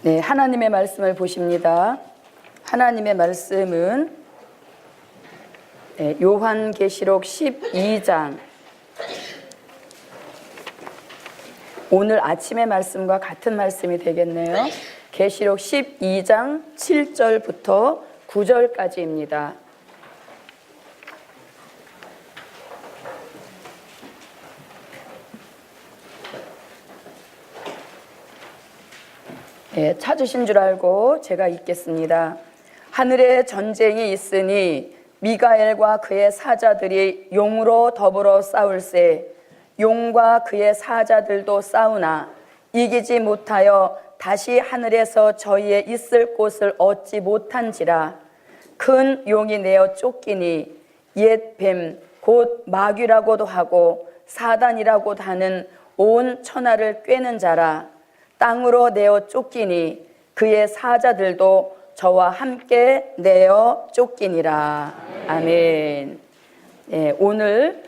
네, 하나님의 말씀을 보십니다. 하나님의 말씀은 요한계시록 12장, 오늘 아침의 말씀과 같은 말씀이 되겠네요. 계시록 12장 7절부터 9절까지입니다. 찾으신 줄 알고 제가 읽겠습니다. 하늘에 전쟁이 있으니 미가엘과 그의 사자들이 용으로 더불어 싸울세. 용과 그의 사자들도 싸우나 이기지 못하여 다시 하늘에서 저희의 있을 곳을 얻지 못한지라. 큰 용이 내어 쫓기니 옛 뱀 곧 마귀라고도 하고 사단이라고도 하는 온 천하를 꿰는 자라. 땅으로 내어 쫓기니 그의 사자들도 저와 함께 내어 쫓기니라. 아멘. 오늘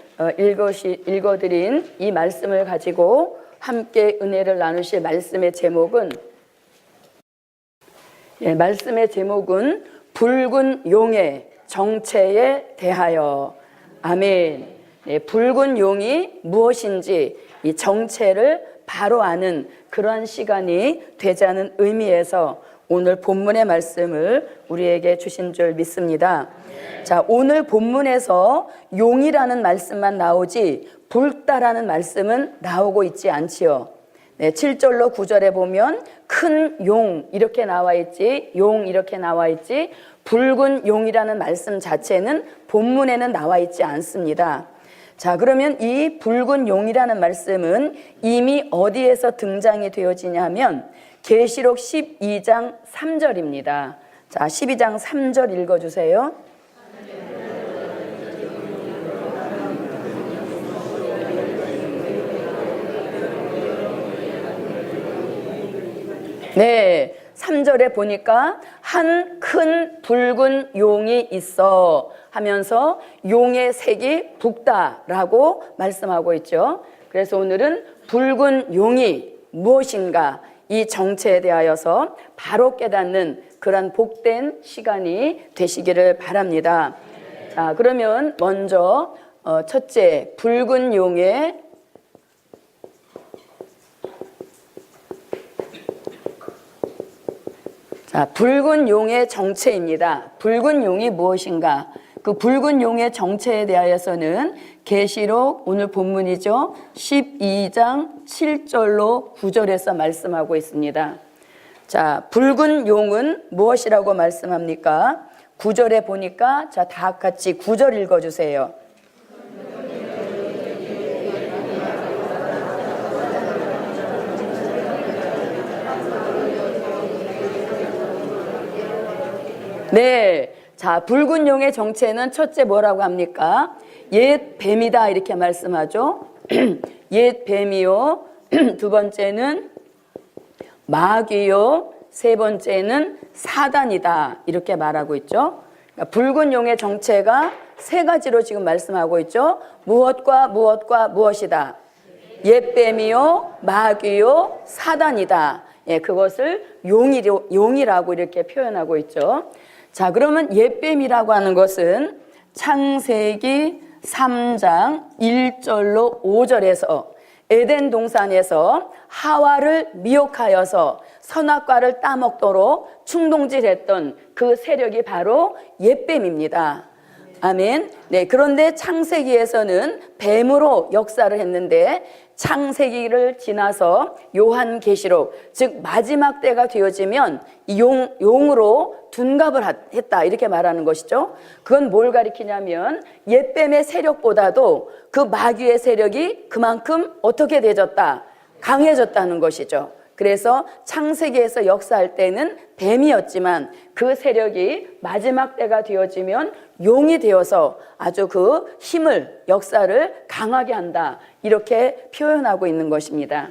읽어드린 이 말씀을 가지고 함께 은혜를 나누실 말씀의 제목은 붉은 용의 정체에 대하여. 아멘. 붉은 용이 무엇인지 이 정체를 바로 아는 그러한 시간이 되자는 의미에서 오늘 본문의 말씀을 우리에게 주신 줄 믿습니다. 자, 오늘 본문에서 용이라는 말씀만 나오지 붉다라는 말씀은 나오고 있지 않지요. 7절로 9절에 보면 큰 용 이렇게 나와 있지, 용 이렇게 나와 있지, 붉은 용이라는 말씀 자체는 본문에는 나와 있지 않습니다. 자, 그러면 이 붉은 용이라는 말씀은 이미 어디에서 등장이 되어지냐면 계시록 12장 3절입니다. 자, 12장 3절 읽어주세요. 네, 3절에 보니까 한 큰 붉은 용이 있어 하면서 용의 색이 붉다라고 말씀하고 있죠. 그래서 오늘은 붉은 용이 무엇인가 이 정체에 대하여서 바로 깨닫는 그런 복된 시간이 되시기를 바랍니다. 자, 그러면 먼저 첫째, 붉은 용의 붉은 용의 정체입니다. 붉은 용이 무엇인가? 그 붉은 용의 정체에 대하여서는 계시록 오늘 본문이죠. 12장 7절로 9절에서 말씀하고 있습니다. 자, 붉은 용은 무엇이라고 말씀합니까? 9절에 보니까 자, 다 같이 9절 읽어주세요. 네, 자, 붉은 용의 정체는 첫째 뭐라고 합니까? 옛 뱀이다 이렇게 말씀하죠. 옛 뱀이요. 두 번째는 마귀요. 세 번째는 사단이다 이렇게 말하고 있죠. 그러니까 붉은 용의 정체가 세 가지로 지금 말씀하고 있죠. 무엇과 무엇과 무엇이다. 옛 뱀이요, 마귀요, 사단이다. 그것을 용이라고 이렇게 표현하고 있죠. 자, 그러면 옛뱀이라고 하는 것은 창세기 3장 1절로 5절에서 에덴 동산에서 하와를 미혹하여서 선악과를 따먹도록 충동질했던 그 세력이 바로 옛뱀입니다. 아멘. 네, 그런데 창세기에서는 뱀으로 역사를 했는데 창세기를 지나서 요한계시록, 즉 마지막 때가 되어지면 용으로 둔갑을 했다 이렇게 말하는 것이죠. 그건 뭘 가리키냐면 옛뱀의 세력보다도 그 마귀의 세력이 그만큼 어떻게 되어졌다? 강해졌다는 것이죠. 그래서 창세기에서 역사할 때는 뱀이었지만 그 세력이 마지막 때가 되어지면 용이 되어서 아주 그 힘을, 역사를 강하게 한다 이렇게 표현하고 있는 것입니다.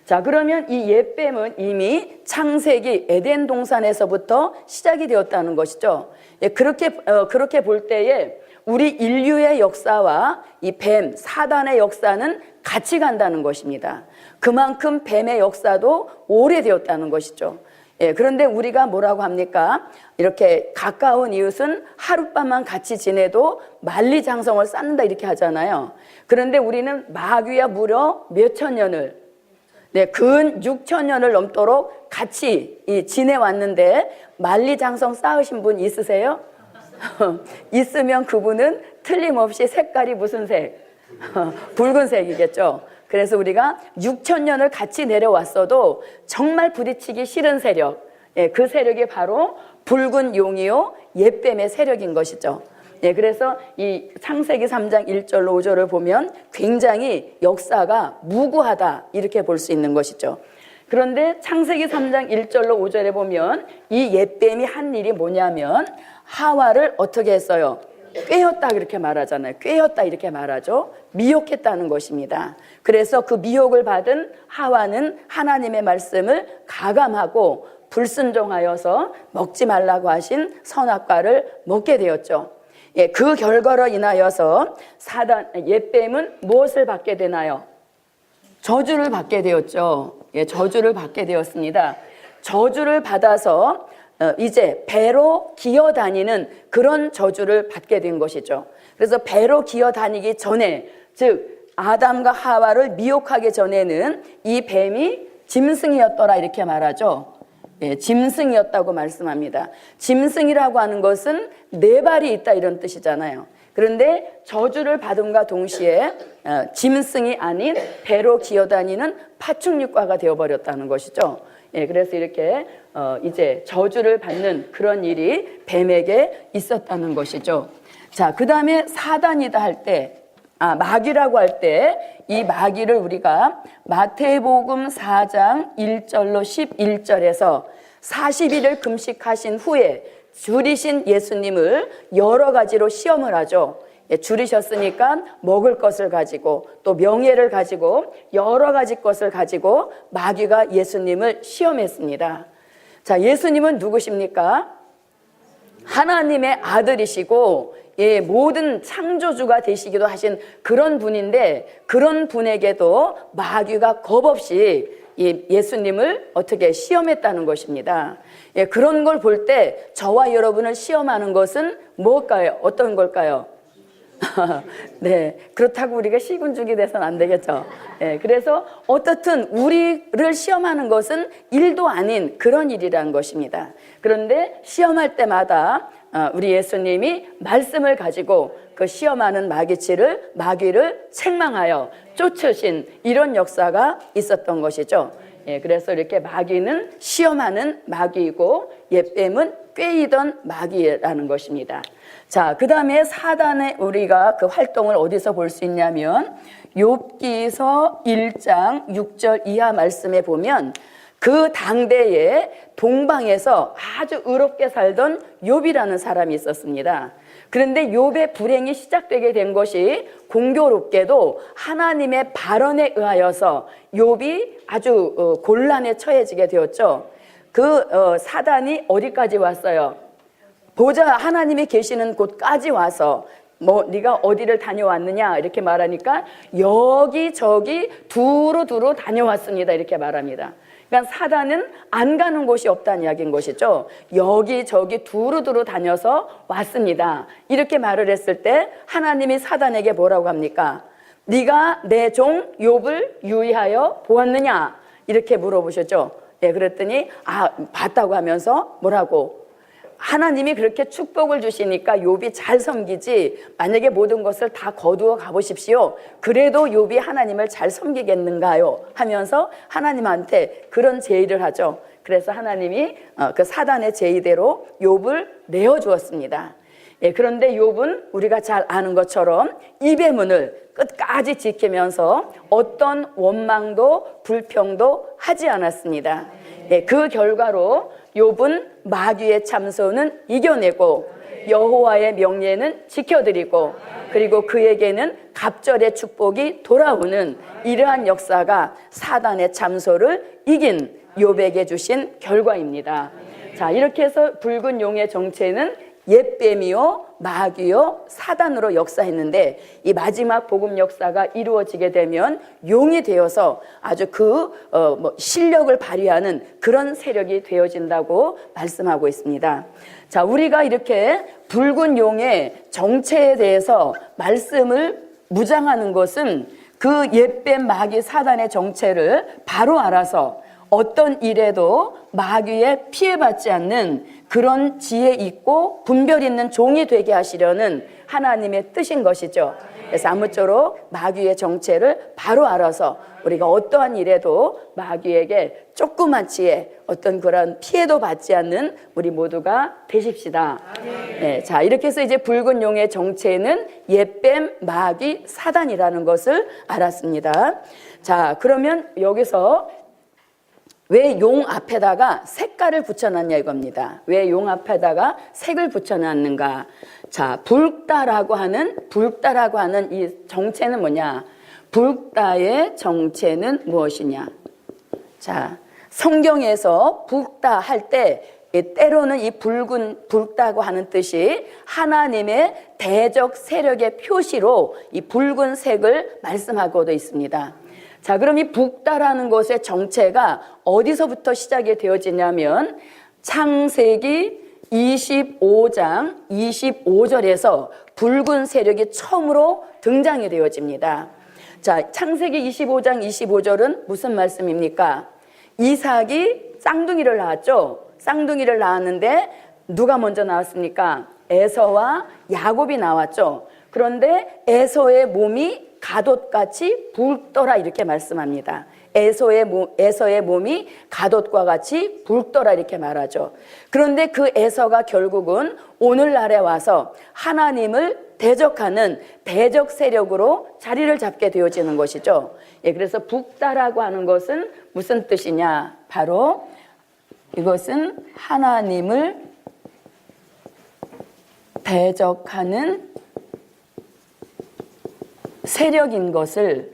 자, 그러면 이 옛뱀은 이미 창세기 에덴 동산에서부터 시작이 되었다는 것이죠. 그렇게 볼 때에 우리 인류의 역사와 이 뱀, 사단의 역사는 같이 간다는 것입니다. 그만큼 뱀의 역사도 오래되었다는 것이죠. 그런데 우리가 뭐라고 합니까? 이렇게 가까운 이웃은 하룻밤만 같이 지내도 만리장성을 쌓는다 이렇게 하잖아요. 그런데 우리는 마귀와 무려 몇천 년을, 근 6천 년을 넘도록 같이 지내왔는데 만리장성 쌓으신 분 있으세요? 있으면 그분은 틀림없이 색깔이 무슨 색? 붉은색이겠죠. 그래서 우리가 6천 년을 같이 내려왔어도 정말 부딪히기 싫은 세력, 그 세력이 바로 붉은 용이요 옛뱀의 세력인 것이죠. 그래서 이 창세기 3장 1절로 5절을 보면 굉장히 역사가 무구하다 이렇게 볼 수 있는 것이죠. 그런데 창세기 3장 1절로 5절에 보면 이 옛뱀이 한 일이 뭐냐면 하와를 어떻게 했어요? 꿰었다 이렇게 말하잖아요. 꿰었다 이렇게 말하죠. 미혹했다는 것입니다. 그래서 그 미혹을 받은 하와는 하나님의 말씀을 가감하고 불순종하여서 먹지 말라고 하신 선악과를 먹게 되었죠. 그 결과로 인하여서 옛뱀은 무엇을 받게 되나요? 저주를 받게 되었죠. 저주를 받게 되었습니다. 저주를 받아서 이제 배로 기어다니는 그런 저주를 받게 된 것이죠. 그래서 배로 기어다니기 전에, 즉 아담과 하와를 미혹하기 전에는 이 뱀이 짐승이었더라 이렇게 말하죠. 짐승이었다고 말씀합니다. 짐승이라고 하는 것은 네 발이 있다 이런 뜻이잖아요. 그런데 저주를 받음과 동시에 짐승이 아닌 배로 기어다니는 파충류과가 되어버렸다는 것이죠. 그래서 이렇게 이제 저주를 받는 그런 일이 뱀에게 있었다는 것이죠. 자, 그 다음에 사단이다 할 때, 마귀라고 할 때 이 마귀를 우리가 마태복음 4장 1절로 11절에서 40일을 금식하신 후에 줄이신 예수님을 여러 가지로 시험을 하죠. 줄이셨으니까 먹을 것을 가지고 또 명예를 가지고 여러 가지 것을 가지고 마귀가 예수님을 시험했습니다. 자, 예수님은 누구십니까? 하나님의 아들이시고 모든 창조주가 되시기도 하신 그런 분인데 그런 분에게도 마귀가 겁없이 예수님을 어떻게 시험했다는 것입니다. 그런 걸 볼 때 저와 여러분을 시험하는 것은 뭘까요? 어떤 걸까요? 네, 그렇다고 우리가 시군죽이 돼서는 안 되겠죠. 그래서 어떻든 우리를 시험하는 것은 일도 아닌 그런 일이라는 것입니다. 그런데 시험할 때마다 우리 예수님이 말씀을 가지고 그 시험하는 마귀를 책망하여 쫓으신 이런 역사가 있었던 것이죠. 그래서 이렇게 마귀는 시험하는 마귀이고 옛뱀은 꿰이던 마귀라는 것입니다. 자, 그 다음에 사단의 우리가 그 활동을 어디서 볼 수 있냐면 욥기서 1장 6절 이하 말씀에 보면 그 당대에 동방에서 아주 의롭게 살던 욥이라는 사람이 있었습니다. 그런데 욥의 불행이 시작되게 된 것이 공교롭게도 하나님의 발언에 의하여서 욥이 아주 곤란에 처해지게 되었죠. 사단이 어디까지 왔어요? 보자 하나님이 계시는 곳까지 와서 네가 어디를 다녀왔느냐 이렇게 말하니까 여기저기 두루두루 다녀왔습니다 이렇게 말합니다. 그러니까 사단은 안 가는 곳이 없다는 이야기인 것이죠. 여기저기 두루두루 다녀서 왔습니다 이렇게 말을 했을 때 하나님이 사단에게 뭐라고 합니까? 네가 내 종 욥을 유의하여 보았느냐 이렇게 물어보셨죠. 그랬더니 봤다고 하면서 뭐라고? 하나님이 그렇게 축복을 주시니까 욥이 잘 섬기지 만약에 모든 것을 다 거두어 가보십시오. 그래도 욥이 하나님을 잘 섬기겠는가요? 하면서 하나님한테 그런 제의를 하죠. 그래서 하나님이 그 사단의 제의대로 욥을 내어주었습니다. 그런데 욥은 우리가 잘 아는 것처럼 입의 문을 끝까지 지키면서 어떤 원망도 불평도 하지 않았습니다. 그 결과로 욥은 마귀의 참소는 이겨내고 여호와의 명예는 지켜드리고 그리고 그에게는 갑절의 축복이 돌아오는 이러한 역사가 사단의 참소를 이긴 욥에게 주신 결과입니다. 자, 이렇게 해서 붉은 용의 정체는 옛뱀이요 마귀요 사단으로 역사했는데, 이 마지막 복음 역사가 이루어지게 되면 용이 되어서 아주 실력을 발휘하는 그런 세력이 되어진다고 말씀하고 있습니다. 자, 우리가 이렇게 붉은 용의 정체에 대해서 말씀을 무장하는 것은 그 옛뱀 마귀 사단의 정체를 바로 알아서 어떤 일에도 마귀에 피해받지 않는 그런 지혜 있고 분별 있는 종이 되게 하시려는 하나님의 뜻인 것이죠. 그래서 아무쪼록 마귀의 정체를 바로 알아서 우리가 어떠한 일에도 마귀에게 조그만 지혜, 어떤 그런 피해도 받지 않는 우리 모두가 되십시다. 네, 자, 이렇게 해서 이제 붉은 용의 정체는 옛뱀 마귀 사단이라는 것을 알았습니다. 자, 그러면 여기서 왜 용 앞에다가 색깔을 붙여놨냐 이겁니다. 왜 용 앞에다가 색을 붙여놨는가? 자, 붉다라고 하는 이 정체는 뭐냐? 붉다의 정체는 무엇이냐? 자, 성경에서 붉다 할 때 때로는 이 붉다고 하는 뜻이 하나님의 대적 세력의 표시로 이 붉은 색을 말씀하고도 있습니다. 자, 그럼 이 붉다라는 것의 정체가 어디서부터 시작이 되어지냐면 창세기 25장 25절에서 붉은 세력이 처음으로 등장이 되어집니다. 자, 창세기 25장 25절은 무슨 말씀입니까? 이삭이 쌍둥이를 낳았죠. 쌍둥이를 낳았는데 누가 먼저 나왔습니까? 에서와 야곱이 나왔죠. 그런데 에서의 몸이 갓옷같이 붉더라 이렇게 말씀합니다. 에서의 몸이 갓옷과 같이 붉더라 이렇게 말하죠. 그런데 그 에서가 결국은 오늘날에 와서 하나님을 대적하는 대적 세력으로 자리를 잡게 되어지는 것이죠. 예, 그래서 붉다라고 하는 것은 무슨 뜻이냐? 바로 이것은 하나님을 대적하는 세력인 것을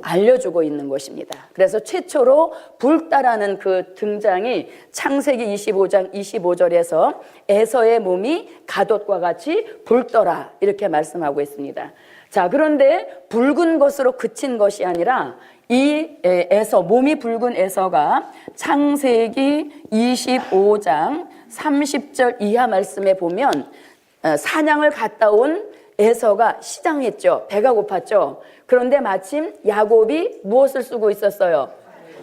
알려주고 있는 것입니다. 그래서 최초로 붉다라는 그 등장이 창세기 25장 25절에서 에서의 몸이 갓옷과 같이 붉더라 이렇게 말씀하고 있습니다. 자, 그런데 붉은 것으로 그친 것이 아니라 이 에서, 몸이 붉은 에서가 창세기 25장 30절 이하 말씀에 보면 사냥을 갔다 온 에서가 시장했죠. 배가 고팠죠. 그런데 마침 야곱이 무엇을 쓰고 있었어요?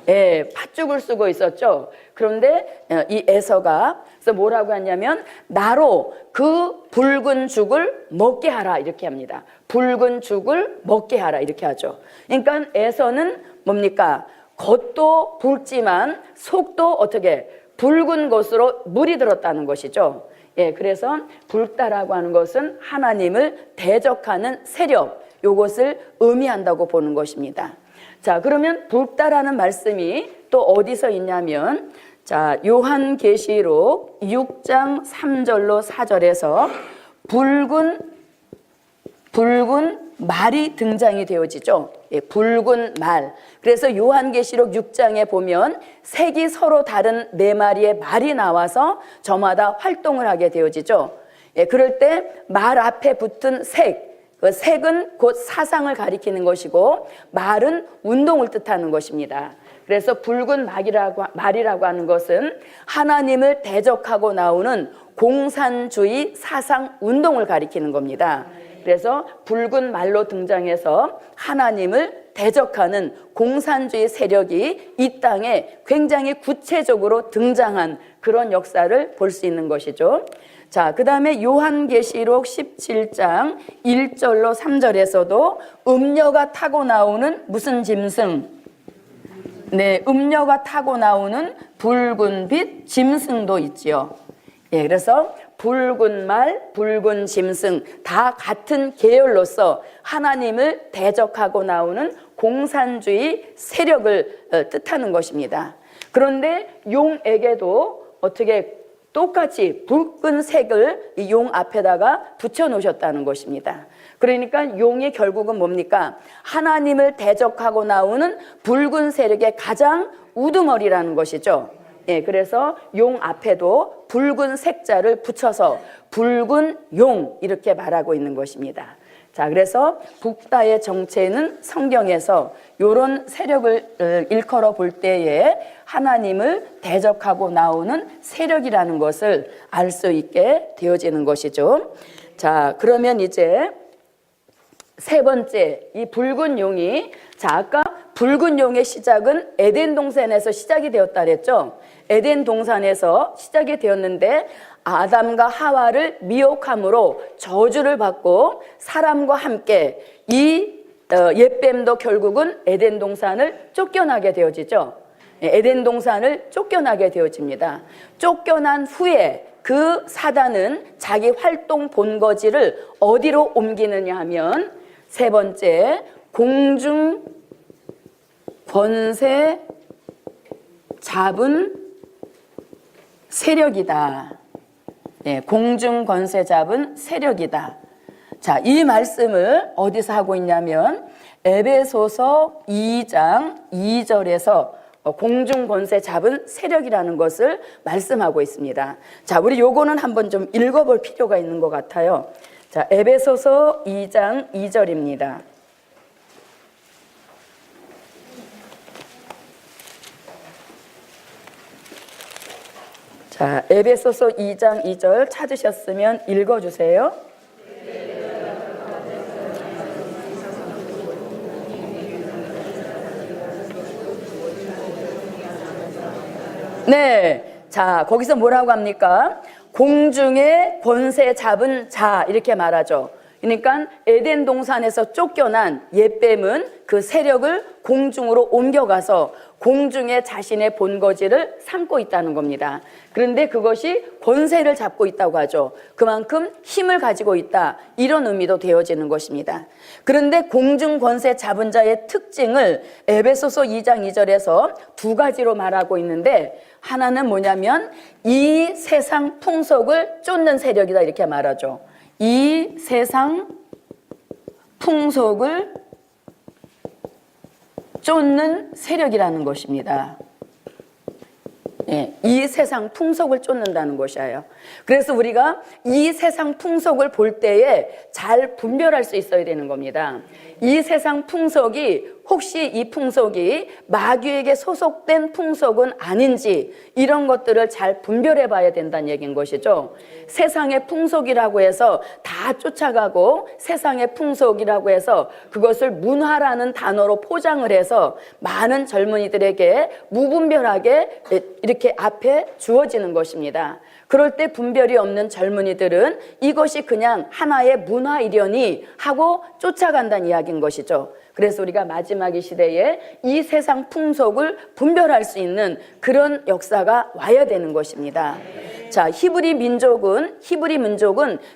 예, 팥죽을 쓰고 있었죠. 그런데 이 에서가 그래서 뭐라고 하냐면 나로 그 붉은 죽을 먹게 하라 이렇게 합니다. 붉은 죽을 먹게 하라 이렇게 하죠. 그러니까 에서는 뭡니까? 겉도 붉지만 속도 어떻게 붉은 것으로 물이 들었다는 것이죠. 예, 그래서 붉다라고 하는 것은 하나님을 대적하는 세력, 요것을 의미한다고 보는 것입니다. 자, 그러면 붉다라는 말씀이 또 어디서 있냐면 자, 요한계시록 6장 3절로 4절에서 붉은 말이 등장이 되어지죠. 예, 붉은 말. 그래서 요한계시록 6장에 보면 색이 서로 다른 4마리의 말이 나와서 저마다 활동을 하게 되어지죠. 예, 그럴 때 말 앞에 붙은 색, 그 색은 곧 사상을 가리키는 것이고 말은 운동을 뜻하는 것입니다. 그래서 붉은 말이라고 하는 것은 하나님을 대적하고 나오는 공산주의 사상 운동을 가리키는 겁니다. 그래서 붉은 말로 등장해서 하나님을 대적하는 공산주의 세력이 이 땅에 굉장히 구체적으로 등장한 그런 역사를 볼 수 있는 것이죠. 자, 그 다음에 요한계시록 17장 1절로 3절에서도 음녀가 타고 나오는 무슨 짐승? 네, 음녀가 타고 나오는 붉은 빛 짐승도 있지요. 예, 그래서 붉은 말, 붉은 짐승 다 같은 계열로서 하나님을 대적하고 나오는 공산주의 세력을 뜻하는 것입니다. 그런데 용에게도 어떻게 똑같이 붉은 색을 이 용 앞에다가 붙여 놓으셨다는 것입니다. 그러니까 용이 결국은 뭡니까? 하나님을 대적하고 나오는 붉은 세력의 가장 우두머리라는 것이죠. 예, 그래서 용 앞에도 붉은 색자를 붙여서 붉은 용 이렇게 말하고 있는 것입니다. 자, 그래서 북다의 정체는 성경에서 이런 세력을 일컬어 볼 때에 하나님을 대적하고 나오는 세력이라는 것을 알 수 있게 되어지는 것이죠. 자, 그러면 이제 세 번째, 이 붉은 용이, 자, 아까 붉은 용의 시작은 에덴 동산에서 시작이 되었다 그랬죠. 에덴 동산에서 시작이 되었는데 아담과 하와를 미혹함으로 저주를 받고 사람과 함께 이 옛뱀도 결국은 에덴 동산을 쫓겨나게 되어지죠. 에덴 동산을 쫓겨나게 되어집니다. 쫓겨난 후에 그 사단은 자기 활동 본거지를 어디로 옮기느냐 하면 세 번째, 공중 권세 잡은 세력이다. 예, 공중 권세 잡은 세력이다. 자, 이 말씀을 어디서 하고 있냐면 에베소서 2장 2절에서 공중 권세 잡은 세력이라는 것을 말씀하고 있습니다. 자, 우리 요거는 한번 좀 읽어볼 필요가 있는 것 같아요. 자, 에베소서 2장 2절입니다. 자, 에베소서 2장 2절 찾으셨으면 읽어주세요. 네, 자, 거기서 뭐라고 합니까? 공중의 권세 잡은 자 이렇게 말하죠. 그러니까 에덴 동산에서 쫓겨난 옛뱀은 그 세력을 공중으로 옮겨가서 공중에 자신의 본거지를 삼고 있다는 겁니다. 그런데 그것이 권세를 잡고 있다고 하죠. 그만큼 힘을 가지고 있다, 이런 의미도 되어지는 것입니다. 그런데 공중 권세 잡은 자의 특징을 에베소서 2장 2절에서 두 가지로 말하고 있는데, 하나는 뭐냐면 이 세상 풍속을 쫓는 세력이다 이렇게 말하죠. 이 세상 풍속을 쫓는 세력이라는 것입니다. 예, 이 세상 풍속을 쫓는다는 것이에요. 그래서 우리가 이 세상 풍속을 볼 때에 잘 분별할 수 있어야 되는 겁니다. 이 세상 풍속이 혹시 이 풍속이 마귀에게 소속된 풍속은 아닌지 이런 것들을 잘 분별해 봐야 된다는 얘기인 것이죠. 세상의 풍속이라고 해서 다 쫓아가고 세상의 풍속이라고 해서 그것을 문화라는 단어로 포장을 해서 많은 젊은이들에게 무분별하게 이렇게 앞에 주어지는 것입니다. 그럴 때 분별이 없는 젊은이들은 이것이 그냥 하나의 문화이려니 하고 쫓아간다는 이야기인 것이죠. 그래서 우리가 마지막 이 시대에 이 세상 풍속을 분별할 수 있는 그런 역사가 와야 되는 것입니다. 자, 히브리 민족은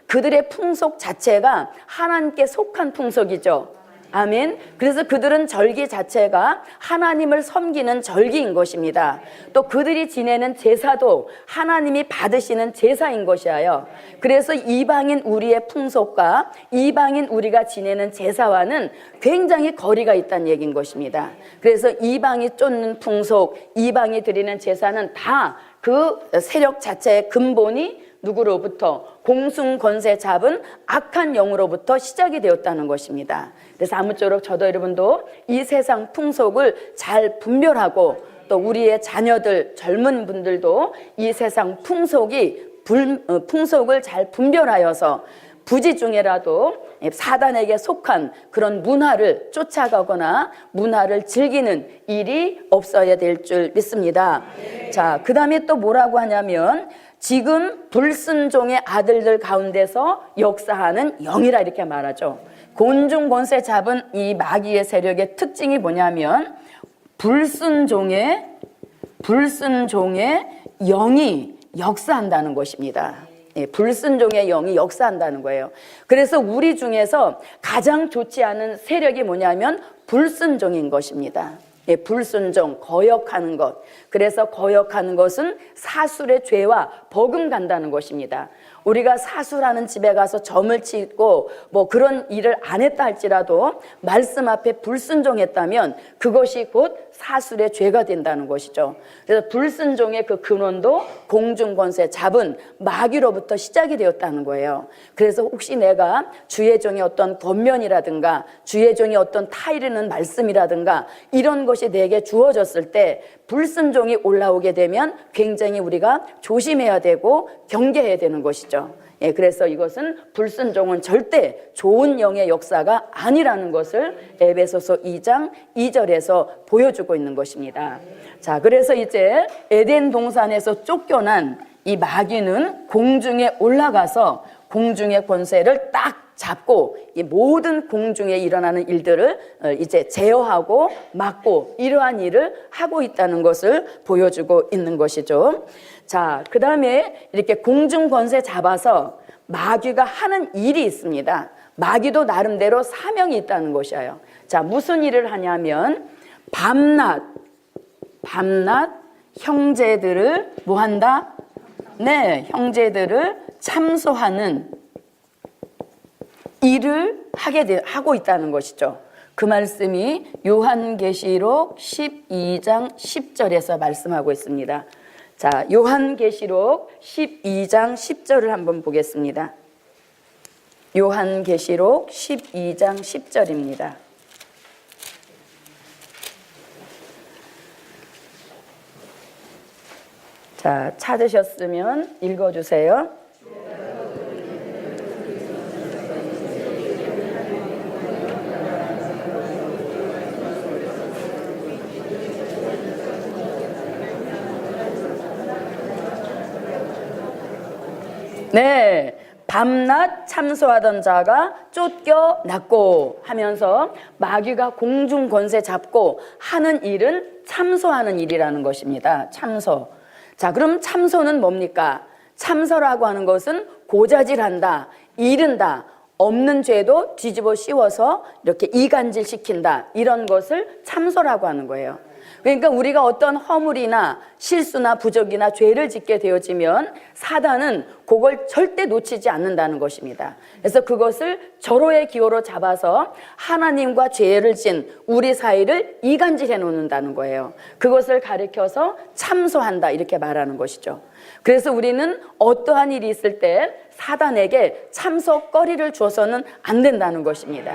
그들의 풍속 자체가 하나님께 속한 풍속이죠. 아멘. 그래서 그들은 절기 자체가 하나님을 섬기는 절기인 것입니다. 또 그들이 지내는 제사도 하나님이 받으시는 제사인 것이에요. 그래서 이방인 우리의 풍속과 이방인 우리가 지내는 제사와는 굉장히 거리가 있다는 얘기인 것입니다. 그래서 이방이 쫓는 풍속, 이방이 드리는 제사는 다 그 세력 자체의 근본이 누구로부터? 공중 권세 잡은 악한 영으로부터 시작이 되었다는 것입니다. 그래서 아무쪼록 저도 여러분도 이 세상 풍속을 잘 분별하고 또 우리의 자녀들, 젊은 분들도 이 세상 풍속을 잘 분별하여서 부지 중에라도 사단에게 속한 그런 문화를 쫓아가거나 문화를 즐기는 일이 없어야 될 줄 믿습니다. 자, 그 다음에 또 뭐라고 하냐면 지금 불순종의 아들들 가운데서 역사하는 영이라 이렇게 말하죠. 공중 권세 잡은 이 마귀의 세력의 특징이 뭐냐면 불순종의 영이 역사한다는 것입니다. 예, 불순종의 영이 역사한다는 거예요. 그래서 우리 중에서 가장 좋지 않은 세력이 뭐냐면 불순종인 것입니다. 예, 불순종, 거역하는 것. 그래서 거역하는 것은 사술의 죄와 버금간다는 것입니다. 우리가 사수라는 집에 가서 점을 치고 뭐 그런 일을 안 했다 할지라도 말씀 앞에 불순종했다면 그것이 곧 사술의 죄가 된다는 것이죠. 그래서 불순종의 그 근원도 공중권세 잡은 마귀로부터 시작이 되었다는 거예요. 그래서 혹시 내가 주의 종의 어떤 권면이라든가 주의 종의 어떤 타이르는 말씀이라든가 이런 것이 내게 주어졌을 때 불순종이 올라오게 되면 굉장히 우리가 조심해야 되고 경계해야 되는 것이죠. 예, 그래서 이것은 불순종은 절대 좋은 영의 역사가 아니라는 것을 에베소서 2장 2절에서 보여주고 있는 것입니다. 자, 그래서 이제 에덴 동산에서 쫓겨난 이 마귀는 공중에 올라가서 공중의 권세를 딱 잡고 이 모든 공중에 일어나는 일들을 이제 제어하고 막고 이러한 일을 하고 있다는 것을 보여주고 있는 것이죠. 자, 그 다음에 이렇게 공중 권세 잡아서 마귀가 하는 일이 있습니다. 마귀도 나름대로 사명이 있다는 것이에요. 자, 무슨 일을 하냐면 밤낮 형제들을 뭐 한다? 네, 형제들을 참소하는 일을 하고 있다는 것이죠. 그 말씀이 요한계시록 12장 10절에서 말씀하고 있습니다. 자, 요한계시록 12장 10절을 한번 보겠습니다. 요한계시록 12장 10절입니다. 자, 찾으셨으면 읽어주세요. 네, 밤낮 참소하던 자가 쫓겨났고 하면서 마귀가 공중 권세 잡고 하는 일은 참소하는 일이라는 것입니다. 참소. 자, 그럼 참소는 뭡니까? 참소라고 하는 것은 고자질한다, 이른다, 없는 죄도 뒤집어 씌워서 이렇게 이간질 시킨다, 이런 것을 참소라고 하는 거예요. 그러니까 우리가 어떤 허물이나 실수나 부족이나 죄를 짓게 되어지면 사단은 그걸 절대 놓치지 않는다는 것입니다. 그래서 그것을 절호의 기호로 잡아서 하나님과 죄를 진 우리 사이를 이간질해 놓는다는 거예요. 그것을 가리켜서 참소한다 이렇게 말하는 것이죠. 그래서 우리는 어떠한 일이 있을 때 사단에게 참소거리를 줘서는 안 된다는 것입니다.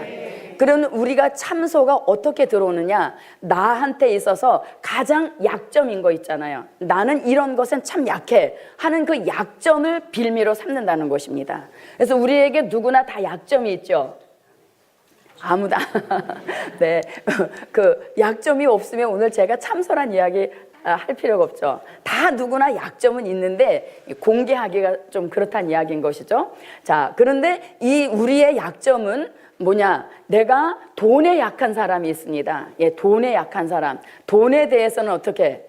그럼 우리가 참소가 어떻게 들어오느냐? 나한테 있어서 가장 약점인 거 있잖아요. 나는 이런 것은 참 약해 하는 그 약점을 빌미로 삼는다는 것입니다. 그래서 우리에게 누구나 다 약점이 있죠. 아무도 네, 그 약점이 없으면 오늘 제가 참소란 이야기 할 필요가 없죠. 다 누구나 약점은 있는데 공개하기가 좀 그렇다는 이야기인 것이죠. 자, 그런데 이 우리의 약점은 뭐냐? 내가 돈에 약한 사람이 있습니다. 예, 돈에 약한 사람. 돈에 대해서는 어떻게?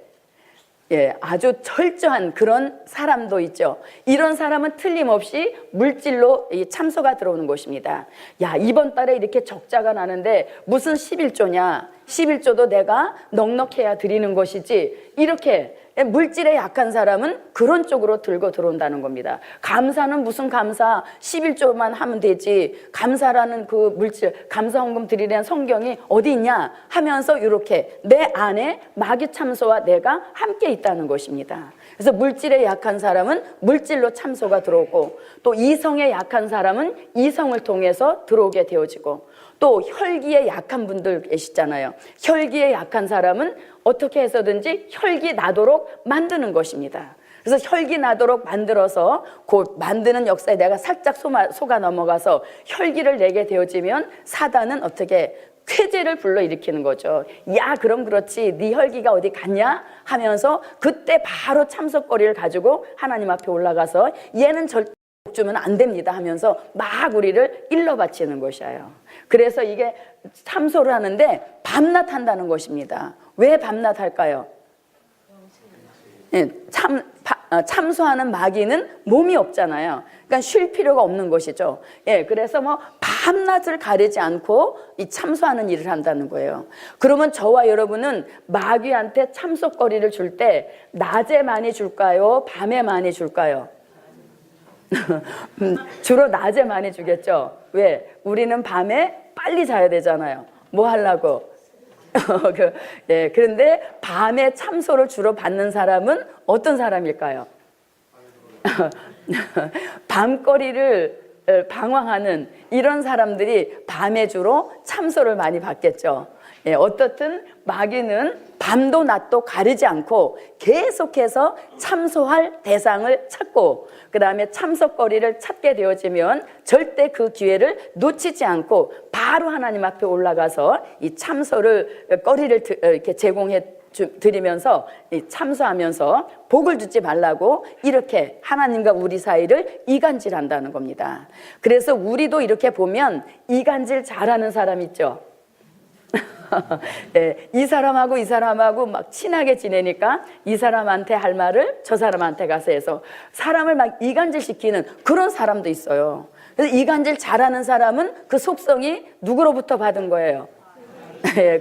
예, 아주 철저한 그런 사람도 있죠. 이런 사람은 틀림없이 물질로 이 참소가 들어오는 것입니다. 야, 이번 달에 이렇게 적자가 나는데 무슨 11조냐? 11조도 내가 넉넉해야 드리는 것이지. 이렇게 물질에 약한 사람은 그런 쪽으로 들고 들어온다는 겁니다. 감사는 무슨 감사? 11조만 하면 되지. 감사라는 그 물질, 감사헌금 드리려는 성경이 어디 있냐? 하면서 이렇게 내 안에 마귀 참소와 내가 함께 있다는 것입니다. 그래서 물질에 약한 사람은 물질로 참소가 들어오고 또 이성에 약한 사람은 이성을 통해서 들어오게 되어지고 또 혈기에 약한 분들 계시잖아요. 혈기에 약한 사람은 어떻게 해서든지 혈기 나도록 만드는 것입니다. 그래서 혈기 나도록 만들어서 곧 만드는 역사에 내가 살짝 속아 넘어가서 혈기를 내게 되어지면 사단은 어떻게 쾌재를 불러일으키는 거죠. 야, 그럼 그렇지, 네 혈기가 어디 갔냐? 하면서 그때 바로 참석거리를 가지고 하나님 앞에 올라가서 얘는 절대 주면 안 됩니다 하면서 막 우리를 일러 바치는 것이에요. 그래서 이게 참소를 하는데 밤낮 한다는 것입니다. 왜 밤낮 할까요? 예, 참소하는 마귀는 몸이 없잖아요. 그러니까 쉴 필요가 없는 것이죠. 예, 그래서 뭐 밤낮을 가리지 않고 이 참소하는 일을 한다는 거예요. 그러면 저와 여러분은 마귀한테 참소거리를 줄 때 낮에 많이 줄까요? 밤에 많이 줄까요? 주로 낮에 많이 주겠죠. 왜? 우리는 밤에 빨리 자야 되잖아요. 뭐 하려고? 그런데 밤에 참소를 주로 받는 사람은 어떤 사람일까요? 밤거리를 방황하는 이런 사람들이 밤에 주로 참소를 많이 받겠죠. 어떻든 마귀는 밤도 낮도 가리지 않고 계속해서 참소할 대상을 찾고, 그 다음에 참소거리를 찾게 되어지면 절대 그 기회를 놓치지 않고 바로 하나님 앞에 올라가서 이 참소를 거리를 이렇게 제공해 드리면서 참소하면서 복을 주지 말라고 이렇게 하나님과 우리 사이를 이간질한다는 겁니다. 그래서 우리도 이렇게 보면 이간질 잘하는 사람 있죠. 네, 이 사람하고 막 친하게 지내니까 이 사람한테 할 말을 저 사람한테 가서 해서 사람을 막 이간질 시키는 그런 사람도 있어요. 그래서 이간질 잘하는 사람은 그 속성이 누구로부터 받은 거예요?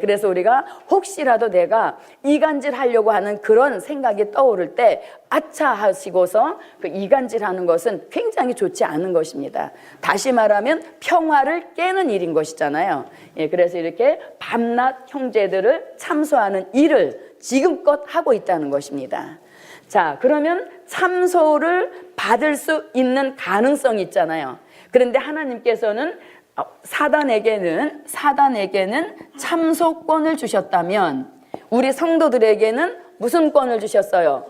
그래서 우리가 혹시라도 내가 이간질 하려고 하는 그런 생각이 떠오를 때 아차 하시고서 그 이간질 하는 것은 굉장히 좋지 않은 것입니다. 다시 말하면 평화를 깨는 일인 것이잖아요. 그래서 이렇게 밤낮 형제들을 참소하는 일을 지금껏 하고 있다는 것입니다. 자, 그러면 참소를 받을 수 있는 가능성이 있잖아요. 그런데 하나님께서는 사단에게는 참소권을 주셨다면 우리 성도들에게는 무슨 권을 주셨어요?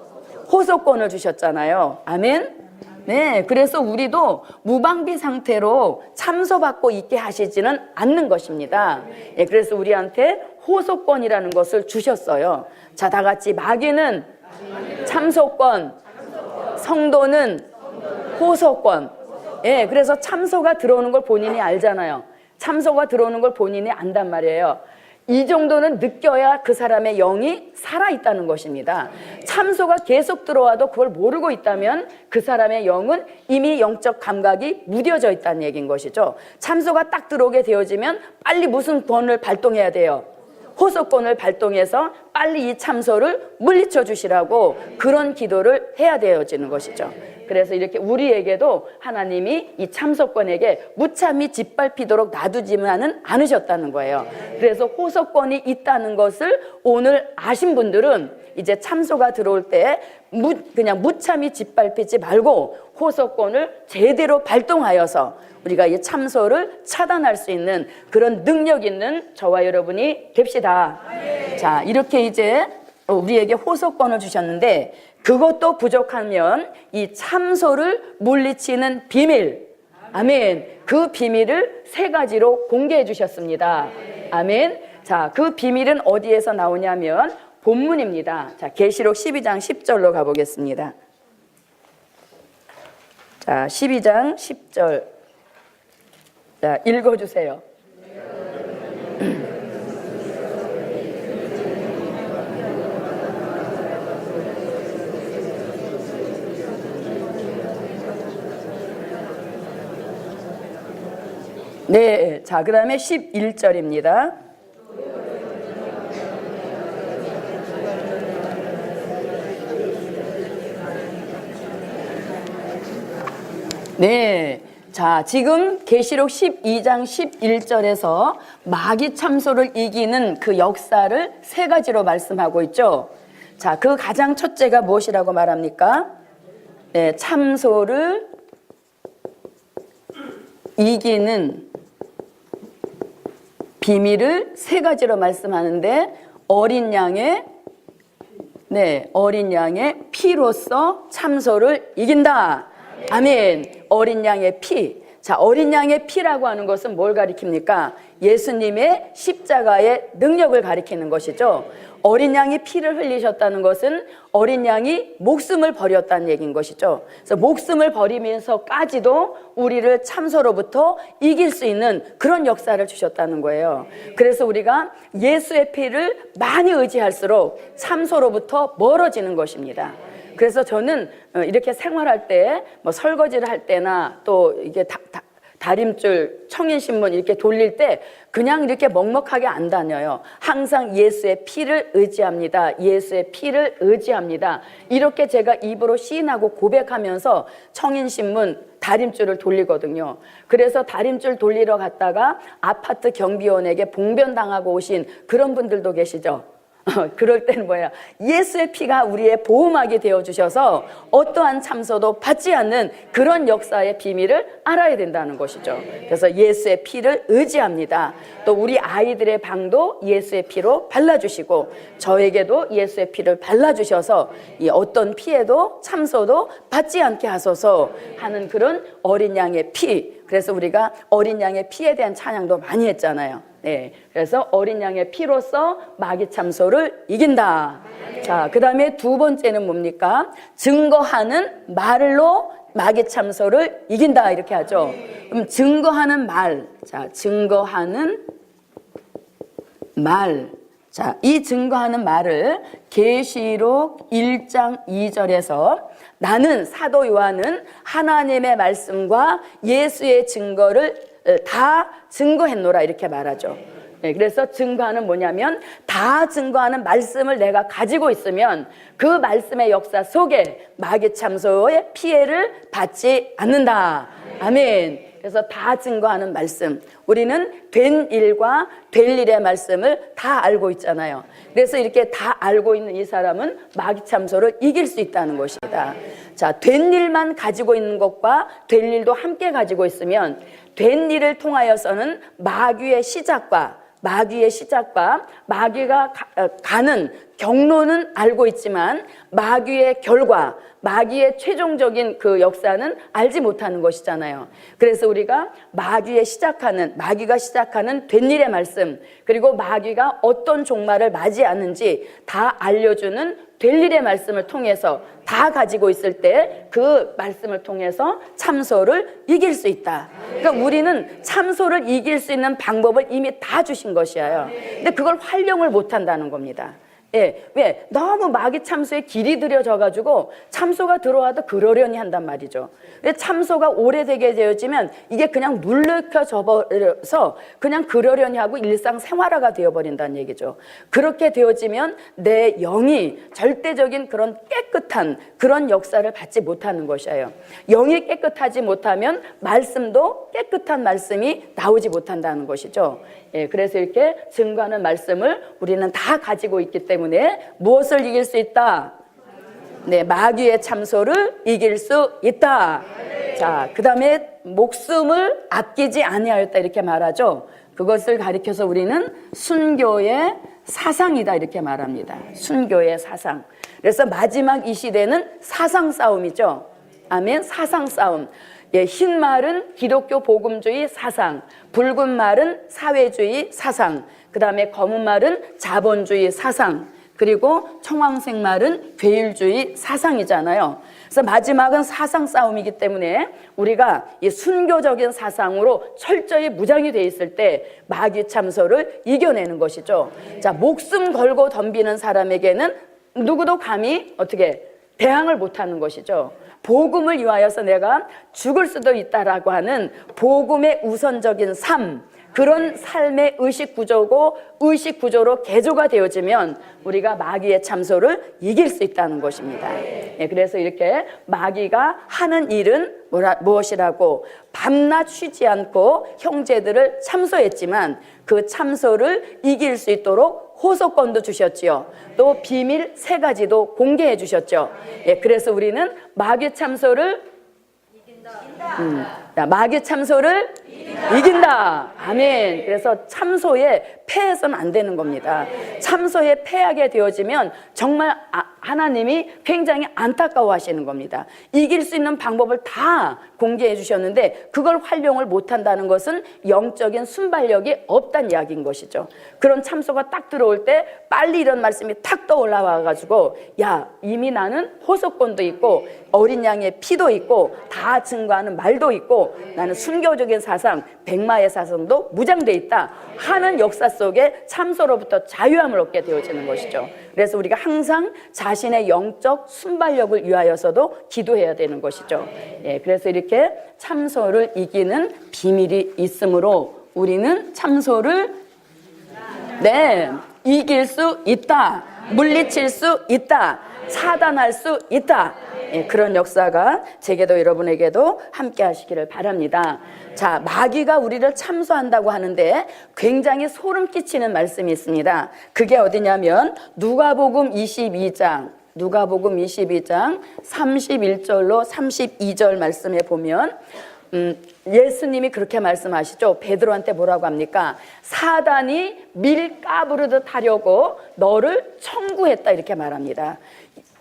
호소권을 주셨잖아요. 아멘. 네, 그래서 우리도 무방비 상태로 참소받고 있게 하시지는 않는 것입니다. 그래서 우리한테 호소권이라는 것을 주셨어요. 자, 다 같이 마귀는 참소권, 성도는 호소권. 그래서 참소가 들어오는 걸 본인이 알잖아요. 참소가 들어오는 걸 본인이 안단 말이에요. 이 정도는 느껴야 그 사람의 영이 살아있다는 것입니다. 참소가 계속 들어와도 그걸 모르고 있다면 그 사람의 영은 이미 영적 감각이 무뎌져 있다는 얘기인 것이죠. 참소가 딱 들어오게 되어지면 빨리 무슨 권을 발동해야 돼요? 호소권을 발동해서 빨리 이 참소를 물리쳐 주시라고 그런 기도를 해야 되어지는 것이죠. 그래서 이렇게 우리에게도 하나님이 이 참소권에게 무참히 짓밟히도록 놔두지만은 않으셨다는 거예요. 그래서 호소권이 있다는 것을 오늘 아신 분들은 이제 참소가 들어올 때 그냥 무참히 짓밟히지 말고 호소권을 제대로 발동하여서 우리가 이 참소를 차단할 수 있는 그런 능력 있는 저와 여러분이 됩시다. 자, 이렇게 이제 우리에게 호소권을 주셨는데 그것도 부족하면 이 참소를 물리치는 비밀, 아멘, 그 비밀을 3가지로 공개해 주셨습니다. 아멘. 자, 그 비밀은 어디에서 나오냐면 본문입니다. 자, 계시록 12장 10절로 가보겠습니다. 자, 12장 10절. 자, 읽어주세요. 네, 자, 그 다음에 11절입니다. 네, 자, 지금 계시록 12장 11절에서 마귀 참소를 이기는 그 역사를 3가지로 말씀하고 있죠. 자, 그 가장 첫째가 무엇이라고 말합니까? 네, 참소를 이기는 비밀을 3가지로 말씀하는데 어린 양의 피로써 참소를 이긴다. 아멘. 어린 양의 피. 자, 어린 양의 피라고 하는 것은 뭘 가리킵니까? 예수님의 십자가의 능력을 가리키는 것이죠. 어린 양이 피를 흘리셨다는 것은 어린 양이 목숨을 버렸다는 얘기인 것이죠. 그래서 목숨을 버리면서까지도 우리를 참소로부터 이길 수 있는 그런 역사를 주셨다는 거예요. 그래서 우리가 예수의 피를 많이 의지할수록 참소로부터 멀어지는 것입니다. 그래서 저는 이렇게 생활할 때 뭐 설거지를 할 때나 또 이게 다림줄, 청인신문 이렇게 돌릴 때 그냥 이렇게 먹먹하게 안 다녀요. 항상 예수의 피를 의지합니다. 예수의 피를 의지합니다. 이렇게 제가 입으로 시인하고 고백하면서 청인신문 다림줄을 돌리거든요. 그래서 다림줄 돌리러 갔다가 아파트 경비원에게 봉변당하고 오신 그런 분들도 계시죠. 그럴 때는 뭐야? 예수의 피가 우리의 보호막이 되어주셔서 어떠한 참소도 받지 않는 그런 역사의 비밀을 알아야 된다는 것이죠. 그래서 예수의 피를 의지합니다. 또 우리 아이들의 방도 예수의 피로 발라주시고 저에게도 예수의 피를 발라주셔서 이 어떤 피해도 참소도 받지 않게 하소서 하는 그런 어린 양의 피. 그래서 우리가 어린 양의 피에 대한 찬양도 많이 했잖아요. 네, 그래서 어린 양의 피로써 마귀 참소를 이긴다. 자, 그 다음에 두 번째는 뭡니까? 증거하는 말로 마귀 참소를 이긴다 이렇게 하죠. 그럼 증거하는 말, 자, 증거하는 말. 자, 이 증거하는 말을 계시록 1장 2절에서 나는 사도 요한은 하나님의 말씀과 예수의 증거를 다 증거했노라 이렇게 말하죠. 네, 그래서 증거하는 뭐냐면 다 증거하는 말씀을 내가 가지고 있으면 그 말씀의 역사 속에 마귀 참소의 피해를 받지 않는다. 아멘. 그래서 다 증거하는 말씀. 우리는 된 일과 될 일의 말씀을 다 알고 있잖아요. 그래서 이렇게 다 알고 있는 이 사람은 마귀 참소를 이길 수 있다는 것이다. 자, 된 일만 가지고 있는 것과 될 일도 함께 가지고 있으면 된 일을 통하여서는 마귀의 시작과 마귀가 가는 경로는 알고 있지만 마귀의 결과, 마귀의 최종적인 그 역사는 알지 못하는 것이잖아요. 그래서 우리가 마귀가 시작하는 된 일의 말씀, 그리고 마귀가 어떤 종말을 맞이하는지 다 알려주는 될 일의 말씀을 통해서 다 가지고 있을 때 그 말씀을 통해서 참소를 이길 수 있다. 그러니까 우리는 참소를 이길 수 있는 방법을 이미 다 주신 것이에요. 근데 그걸 활용을 못 한다는 겁니다. 예, 왜? 너무 마귀 참소에 길이 들여져가지고 참소가 들어와도 그러려니 한단 말이죠. 근데 참소가 오래되게 되어지면 이게 그냥 물르켜져 버려서 그냥 그러려니 하고 일상생활화가 되어버린다는 얘기죠. 그렇게 되어지면 내 영이 절대적인 그런 깨끗한 그런 역사를 받지 못하는 것이에요. 영이 깨끗하지 못하면 말씀도 깨끗한 말씀이 나오지 못한다는 것이죠. 예, 그래서 이렇게 증거하는 말씀을 우리는 다 가지고 있기 때문에 무엇을 이길 수 있다? 네, 마귀의 참소를 이길 수 있다. 자, 그 다음에 목숨을 아끼지 아니하였다 이렇게 말하죠. 그것을 가리켜서 우리는 순교의 사상이다 이렇게 말합니다. 순교의 사상. 그래서 마지막 이 시대는 사상 싸움이죠. 아멘. 사상 싸움. 예, 흰 말은 기독교 복음주의 사상, 붉은 말은 사회주의 사상, 그 다음에 검은 말은 자본주의 사상, 그리고 청황색 말은 괴율주의 사상이잖아요. 그래서 마지막은 사상 싸움이기 때문에 우리가 이 순교적인 사상으로 철저히 무장이 돼 있을 때 마귀 참소를 이겨내는 것이죠. 자, 목숨 걸고 덤비는 사람에게는 누구도 감히 어떻게 대항을 못하는 것이죠. 복음을 위하여서 내가 죽을 수도 있다라고 하는 복음의 우선적인 삶, 그런 삶의 의식구조로 개조가 되어지면 우리가 마귀의 참소를 이길 수 있다는 것입니다. 예, 그래서 이렇게 마귀가 하는 일은 무엇이라고 밤낮 쉬지 않고 형제들을 참소했지만 그 참소를 이길 수 있도록 호소권도 주셨지요. 또 비밀 3가지도 공개해 주셨죠. 예, 그래서 우리는 마귀 참소를 마귀 참소를 이긴다. 아멘. 그래서 참소에 패해서는 안 되는 겁니다. 참소에 패하게 되어지면 정말 하나님이 굉장히 안타까워하시는 겁니다. 이길 수 있는 방법을 다 공개해 주셨는데 그걸 활용을 못한다는 것은 영적인 순발력이 없다는 이야기인 것이죠. 그런 참소가 딱 들어올 때 빨리 이런 말씀이 탁 떠올라와가지고 야, 이미 나는 호소권도 있고 어린 양의 피도 있고 다 증거하는 말도 있고 나는 순교적인 사상 사상, 백마의 사상도 무장돼 있다 하는 역사 속에 참소로부터 자유함을 얻게 되어지는 것이죠. 그래서 우리가 항상 자신의 영적 순발력을 위하여서도 기도해야 되는 것이죠. 예, 그래서 이렇게 참소를 이기는 비밀이 있으므로 우리는 참소를 이길 수 있다, 물리칠 수 있다, 차단할 수 있다. 예, 그런 역사가 제게도 여러분에게도 함께 하시기를 바랍니다. 자, 마귀가 우리를 참소한다고 하는데 굉장히 소름 끼치는 말씀이 있습니다. 그게 어디냐면 누가복음 22장 31절로 32절 말씀에 보면 예수님이 그렇게 말씀하시죠. 베드로한테 뭐라고 합니까? 사단이 밀 까부르듯 하려고 너를 청구했다 이렇게 말합니다.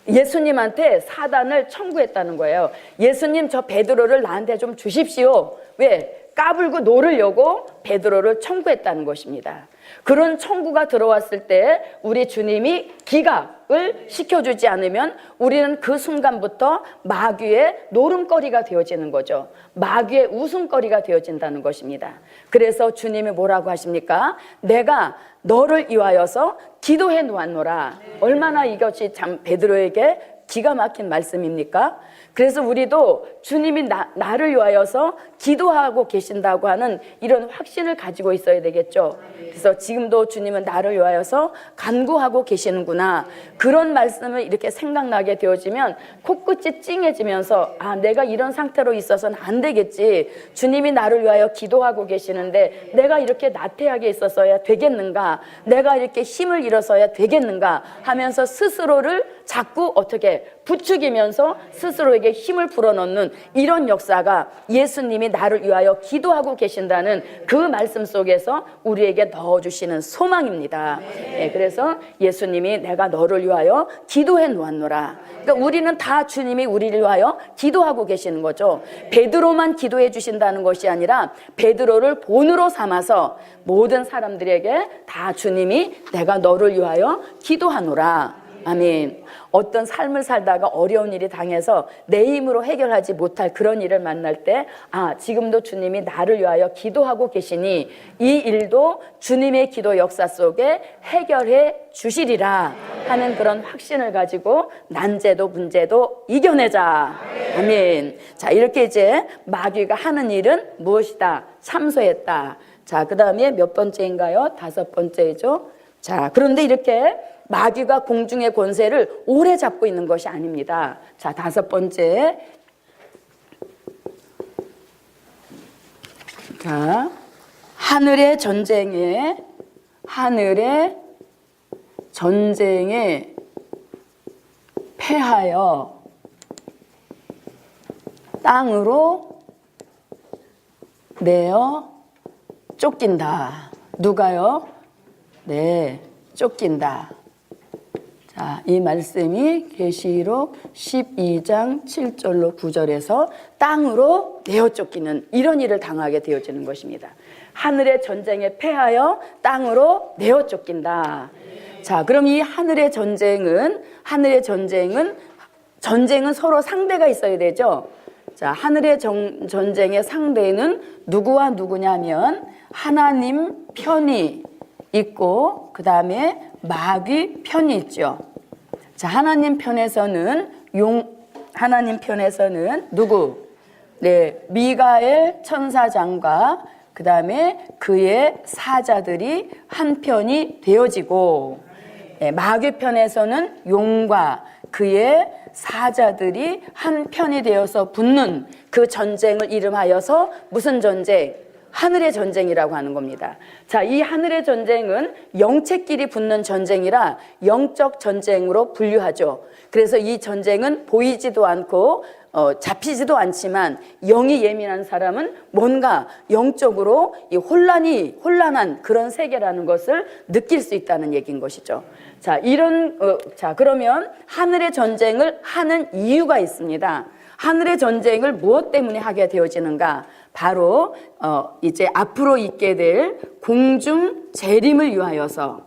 예수님한테 사단을 청구했다는 거예요. 예수님, 저 베드로를 나한테 좀 주십시오. 왜? 까불고 노르려고 베드로를 청구했다는 것입니다. 그런 청구가 들어왔을 때 우리 주님이 기각을 시켜주지 않으면 우리는 그 순간부터 마귀의 노름거리가 되어지는 거죠. 마귀의 웃음거리가 되어진다는 것입니다. 그래서 주님이 뭐라고 하십니까? 내가 너를 위하여서 기도해 놓았노라. 얼마나 이것이 참 베드로에게 기가 막힌 말씀입니까? 그래서 우리도 주님이 나를 위하여서 기도하고 계신다고 하는 이런 확신을 가지고 있어야 되겠죠. 그래서 지금도 주님은 나를 위하여서 간구하고 계시는구나. 그런 말씀을 이렇게 생각나게 되어지면 코끝이 찡해지면서 아, 내가 이런 상태로 있어서는 안 되겠지. 주님이 나를 위하여 기도하고 계시는데 내가 이렇게 나태하게 있어서야 되겠는가? 내가 이렇게 힘을 잃어서야 되겠는가? 하면서 스스로를 자꾸 어떻게 부추기면서 스스로에게 힘을 불어넣는 이런 역사가 예수님이 나를 위하여 기도하고 계신다는 그 말씀 속에서 우리에게 넣어주시는 소망입니다. 네, 그래서 예수님이 내가 너를 위하여 기도해 놓았노라. 그러니까 우리는 다 주님이 우리를 위하여 기도하고 계시는 거죠. 베드로만 기도해 주신다는 것이 아니라 베드로를 본으로 삼아서 모든 사람들에게 다 주님이 내가 너를 위하여 기도하노라. 아멘. 어떤 삶을 살다가 어려운 일이 당해서 내 힘으로 해결하지 못할 그런 일을 만날 때 아, 지금도 주님이 나를 위하여 기도하고 계시니 이 일도 주님의 기도 역사 속에 해결해 주시리라 하는 그런 확신을 가지고 난제도 문제도 이겨내자. 아멘. 자, 이렇게 이제 마귀가 하는 일은 무엇이다? 참소했다. 자, 그 다음에 몇 번째인가요? 5번째죠. 자, 그런데 이렇게 마귀가 공중의 권세를 오래 잡고 있는 것이 아닙니다. 자, 5번째. 자, 하늘의 전쟁에 패하여 땅으로 내어 쫓긴다. 누가요? 네, 쫓긴다. 자, 이 말씀이 계시록 12장 7절로 9절에서 땅으로 내어 쫓기는 이런 일을 당하게 되어지는 것입니다. 하늘의 전쟁에 패하여 땅으로 내어 쫓긴다. 자, 그럼 이 하늘의 전쟁은 서로 상대가 있어야 되죠. 자, 하늘의 전쟁의 상대는 누구와 누구냐면 하나님 편이 있고 그 다음에 마귀 편이 있죠. 자, 하나님 편에서는 누구? 네, 미가엘 천사장과 그 다음에 그의 사자들이 한 편이 되어지고, 네, 마귀 편에서는 용과 그의 사자들이 한 편이 되어서 붙는 그 전쟁을 이름하여서 무슨 전쟁? 하늘의 전쟁이라고 하는 겁니다. 자, 이 하늘의 전쟁은 영체끼리 붙는 전쟁이라 영적 전쟁으로 분류하죠. 그래서 이 전쟁은 보이지도 않고 잡히지도 않지만 영이 예민한 사람은 뭔가 영적으로 이 혼란한 그런 세계라는 것을 느낄 수 있다는 얘기인 것이죠. 자, 그러면 하늘의 전쟁을 하는 이유가 있습니다. 하늘의 전쟁을 무엇 때문에 하게 되어지는가? 바로 이제 앞으로 있게 될 공중 재림을 위하여서,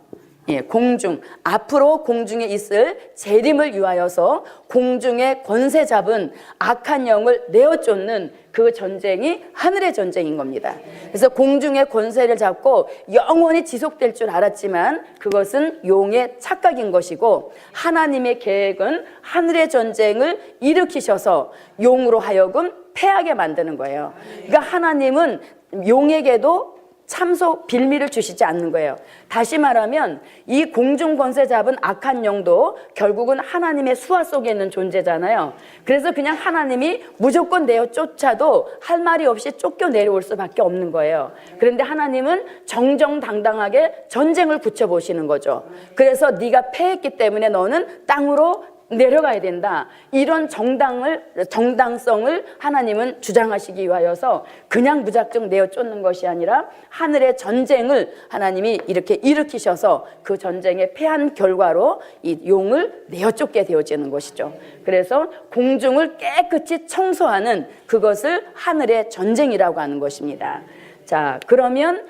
예, 공중, 앞으로 공중에 있을 재림을 위하여서 공중의 권세 잡은 악한 영을 내어 쫓는 그 전쟁이 하늘의 전쟁인 겁니다. 그래서 공중의 권세를 잡고 영원히 지속될 줄 알았지만 그것은 용의 착각인 것이고, 하나님의 계획은 하늘의 전쟁을 일으키셔서 용으로 하여금 패하게 만드는 거예요. 그러니까 하나님은 용에게도 참소 빌미를 주시지 않는 거예요. 다시 말하면 이 공중 권세 잡은 악한 영도 결국은 하나님의 수하 속에 있는 존재잖아요. 그래서 그냥 하나님이 무조건 내어 쫓아도 할 말이 없이 쫓겨 내려올 수밖에 없는 거예요. 그런데 하나님은 정정당당하게 전쟁을 붙여보시는 거죠. 그래서 네가 패했기 때문에 너는 땅으로 내려가야 된다. 이런 정당성을 하나님은 주장하시기 위하여서 그냥 무작정 내어 쫓는 것이 아니라 하늘의 전쟁을 하나님이 이렇게 일으키셔서 그 전쟁에 패한 결과로 이 용을 내어 쫓게 되어지는 것이죠. 그래서 공중을 깨끗이 청소하는 그것을 하늘의 전쟁이라고 하는 것입니다. 자, 그러면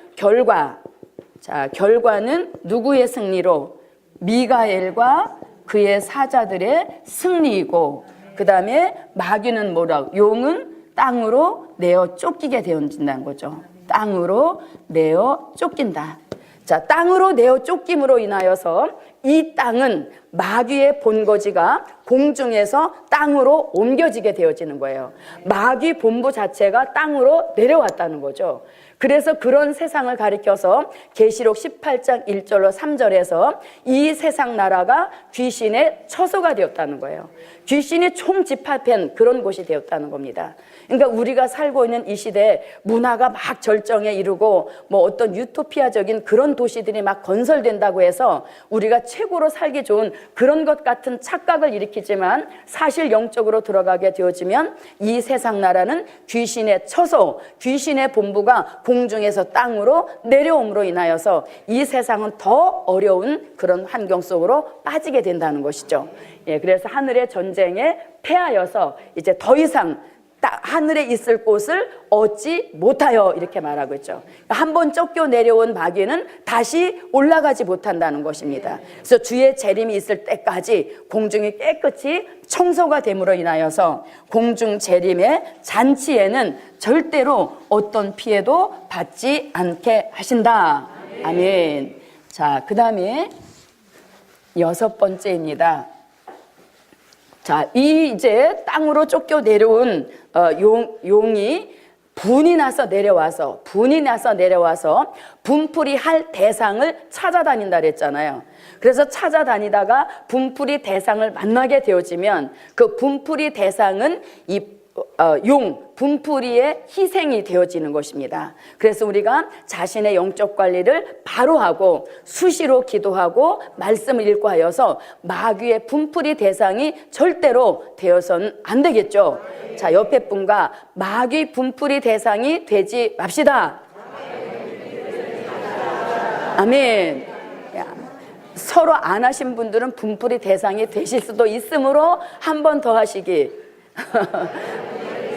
결과는 누구의 승리로? 미가엘과 그의 사자들의 승리이고, 그 다음에 마귀는 뭐라고? 용은 땅으로 내어 쫓기게 되어진다는 거죠. 땅으로 내어 쫓긴다. 자, 땅으로 내어 쫓김으로 인하여서 이 땅은 마귀의 본거지가 공중에서 땅으로 옮겨지게 되어지는 거예요. 마귀 본부 자체가 땅으로 내려왔다는 거죠. 그래서 그런 세상을 가리켜서 계시록 18장 1절로 3절에서 이 세상 나라가 귀신의 처소가 되었다는 거예요. 귀신이 총집합한 그런 곳이 되었다는 겁니다. 그러니까 우리가 살고 있는 이 시대에 문화가 막 절정에 이르고 뭐 어떤 유토피아적인 그런 도시들이 막 건설된다고 해서 우리가 최고로 살기 좋은 그런 것 같은 착각을 일으키지만, 사실 영적으로 들어가게 되어지면 이 세상 나라는 귀신의 처소, 귀신의 본부가 공중에서 땅으로 내려옴으로 인하여서 이 세상은 더 어려운 그런 환경 속으로 빠지게 된다는 것이죠. 예, 그래서 하늘의 전쟁에 패하여서 이제 더 이상 하늘에 있을 곳을 얻지 못하여, 이렇게 말하고 있죠. 한번 쫓겨 내려온 마귀는 다시 올라가지 못한다는 것입니다. 그래서 주의 재림이 있을 때까지 공중이 깨끗이 청소가 됨으로 인하여서 공중 재림의 잔치에는 절대로 어떤 피해도 받지 않게 하신다. 아멘. 자, 그 다음에 6번째입니다. 자, 이제 땅으로 쫓겨 내려온 용이 분이 나서 내려와서 분풀이 할 대상을 찾아다닌다 그랬잖아요. 그래서 찾아다니다가 분풀이 대상을 만나게 되어지면 그 분풀이 대상은 분풀이의 희생이 되어지는 것입니다. 그래서 우리가 자신의 영적 관리를 바로 하고 수시로 기도하고 말씀을 읽고 하여서 마귀의 분풀이 대상이 절대로 되어서는 안 되겠죠. 자, 옆에 분과 마귀 분풀이 대상이 되지 맙시다. 아멘. 서로 안 하신 분들은 분풀이 대상이 되실 수도 있으므로 한 번 더 하시기.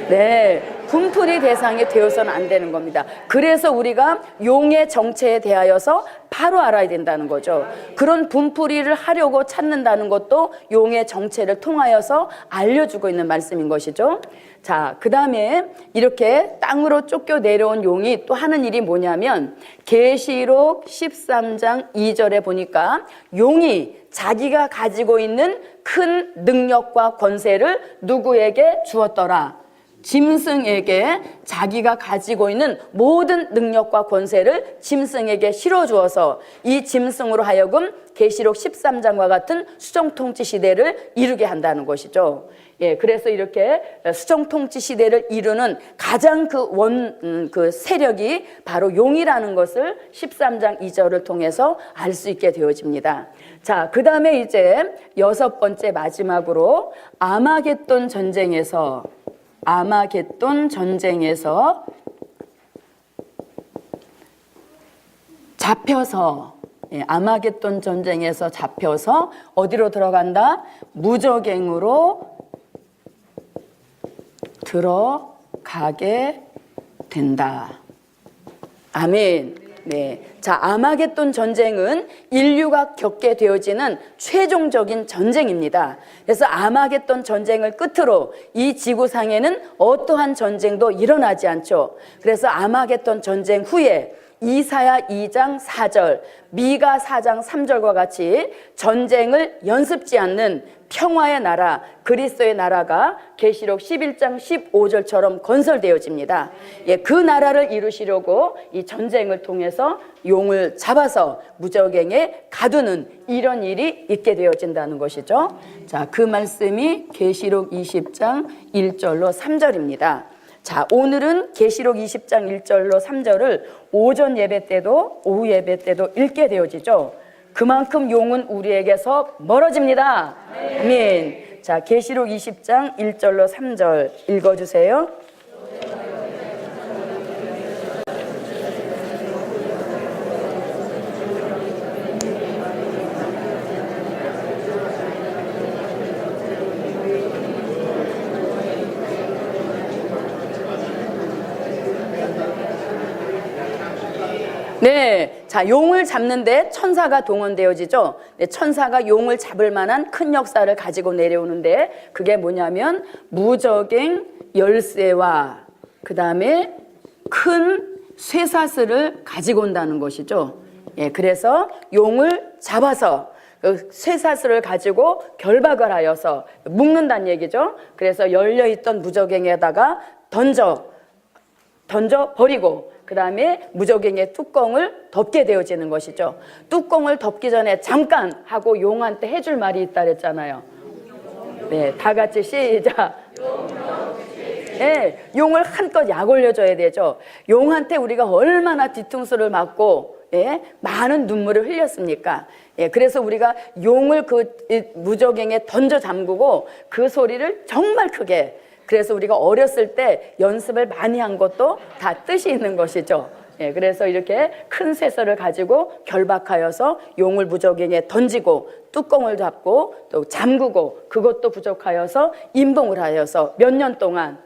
네, 분풀이 대상이 되어서는 안 되는 겁니다. 그래서 우리가 용의 정체에 대하여서 바로 알아야 된다는 거죠. 그런 분풀이를 하려고 찾는다는 것도 용의 정체를 통하여서 알려주고 있는 말씀인 것이죠. 자, 그 다음에 이렇게 땅으로 쫓겨 내려온 용이 또 하는 일이 뭐냐면, 계시록 13장 2절에 보니까 용이 자기가 가지고 있는 큰 능력과 권세를 누구에게 주었더라? 짐승에게 자기가 가지고 있는 모든 능력과 권세를 짐승에게 실어주어서 이 짐승으로 하여금 계시록 13장과 같은 수정통치 시대를 이루게 한다는 것이죠. 예, 그래서 이렇게 수정통치 시대를 이루는 가장 그 세력이 바로 용이라는 것을 13장 2절을 통해서 알 수 있게 되어집니다. 자, 그 다음에 이제 6번째 마지막으로 아마겟돈 전쟁에서 잡혀서, 아마겟돈 전쟁에서 잡혀서 어디로 들어간다? 무저갱으로 들어가게 된다. 아멘. 네. 자, 아마겟돈 전쟁은 인류가 겪게 되어지는 최종적인 전쟁입니다. 그래서 아마겟돈 전쟁을 끝으로 이 지구상에는 어떠한 전쟁도 일어나지 않죠. 그래서 아마겟돈 전쟁 후에 이사야 2장 4절, 미가 4장 3절과 같이 전쟁을 연습지 않는 평화의 나라, 그리스도의 나라가 계시록 11장 15절처럼 건설되어집니다. 예, 그 나라를 이루시려고 이 전쟁을 통해서 용을 잡아서 무저갱에 가두는 이런 일이 있게 되어진다는 것이죠. 자, 그 말씀이 계시록 20장 1절로 3절입니다. 자, 오늘은 계시록 20장 1절로 3절을 오전 예배 때도 오후 예배 때도 읽게 되어지죠. 그만큼 용은 우리에게서 멀어집니다. 아멘. 자, 계시록 20장 1절로 3절 읽어주세요. 네, 자, 용을 잡는데 천사가 동원되어지죠. 네, 천사가 용을 잡을 만한 큰 역사를 가지고 내려오는데 그게 뭐냐면 무저갱 열쇠와 그 다음에 큰 쇠사슬을 가지고 온다는 것이죠. 예, 그래서 용을 잡아서 그 쇠사슬을 가지고 결박을 하여서 묶는다는 얘기죠. 그래서 열려있던 무저갱에다가 던져 버리고 그 다음에 무저갱의 뚜껑을 덮게 되어지는 것이죠. 뚜껑을 덮기 전에 잠깐 하고 용한테 해줄 말이 있다 그랬잖아요. 네, 다 같이 시작. 네, 용을 한껏 약 올려줘야 되죠. 용한테 우리가 얼마나 뒤통수를 맞고 예, 많은 눈물을 흘렸습니까? 예, 그래서 우리가 용을 그 무저갱에 던져 잠그고 그 소리를 정말 크게, 그래서 우리가 어렸을 때 연습을 많이 한 것도 다 뜻이 있는 것이죠. 예, 그래서 이렇게 큰 쇠서를 가지고 결박하여서 용을 무저갱에 던지고 뚜껑을 잡고 또 잠그고 그것도 부족하여서 임봉을 하여서 몇 년 동안